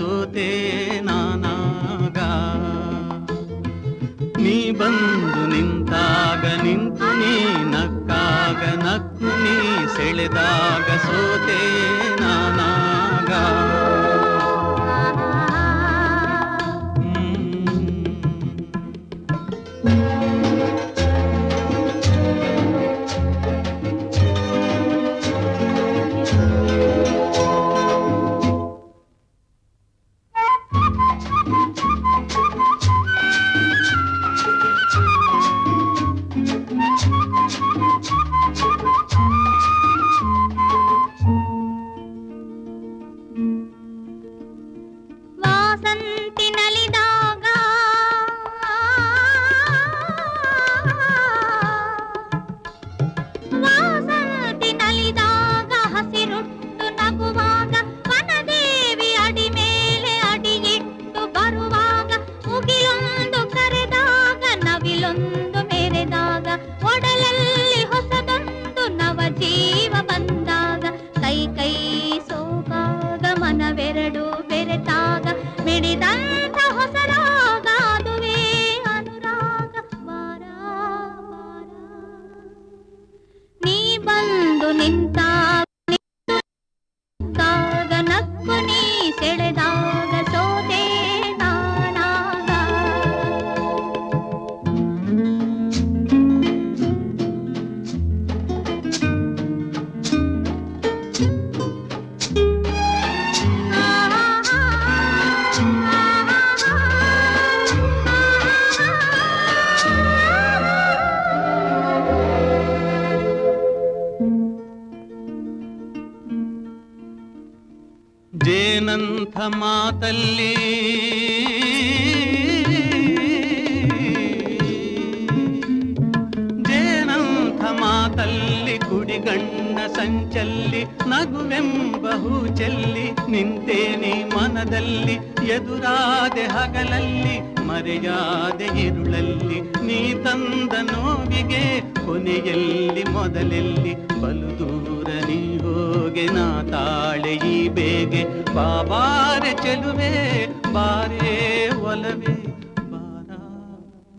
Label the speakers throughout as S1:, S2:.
S1: ಸೋತೆ ನಾನಾಗ. ನೀ ಬಂದು ನಿಂತಾಗ ನಿಂತು ನೀ ನಕ್ಕಾಗ ನಕ್ಕು ನೀ ಸೆಳೆದಾಗ ಸೋತೆ ನಾನಾಗ. ಜೇನಂಥ ಮಾತಲ್ಲಿ ಜೇನಂಥ ಮಾತಲ್ಲಿ ಕುಡಿಗಣ್ಣ ಸಂಚಲ್ಲಿ ನಗುವೆಂಬ ಹೂ ಚೆಲ್ಲಿ ನಿಂತೇನಿ ಮನದಲ್ಲಿ ಎದುರಾದೆ ಹಗಲಲ್ಲಿ ಮರೆಯಾದೆ ಇರುಳಲ್ಲಿ ನೀ ತಂದ ನೋವಿಗೆ ಕೊನೆಯಲ್ಲಿ ಮೊದಲೆಲ್ಲಿ ಬಲು ದೂರ ನೀ ಹೋಗೆ ನಾ ತಾಳೆ ಈ ಬೇಗೆ ಬಾಬಾರೆ ಚೆಲುವೆ ಬಾರೇ ಒಲವೇ ಬಾರ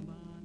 S1: ಬಾರ.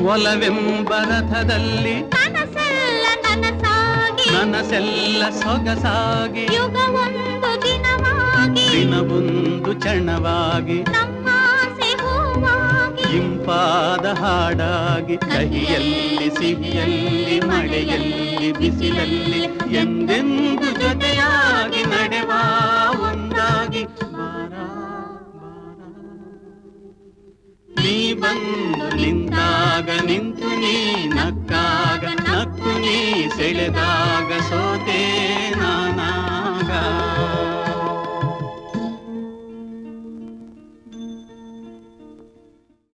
S1: ಒಲವೆಂಬ ರಥದಲ್ಲಿ
S2: ಕನಸೆಲ್ಲ ನನಸಾಗಿ
S1: ನನಸೆಲ್ಲ ಸೊಗಸಾಗಿ
S2: ಯುಗವೊಂದು ದಿನವಾಗಿ
S1: ದಿನವೊಂದು ಕ್ಷಣವಾಗಿ
S2: ನಮ್ಮಾಸೆ ಹೂವಾಗಿ
S1: ಇಂಪಾದ ಹಾಡಾಗಿ ಕಹಿಯಲ್ಲಿ ಸಿಹಿಯಲ್ಲಿ ಮಳೆಯಲ್ಲಿ ಬಿಸಿಲಲ್ಲಿ ಎಂದೆಂದು ಜೊತೆಯಾಗಿ ನಡೆವ ಒಂದಾಗಿ ಬಾರ ಬಾರ. ನೀ ಬಂದು ನಿಂತಾಗ ನಿಂತು ನೀ ನಕ್ಕಾಗ ನಕ್ಕು ನೀ ಸೆಳೆದಾಗ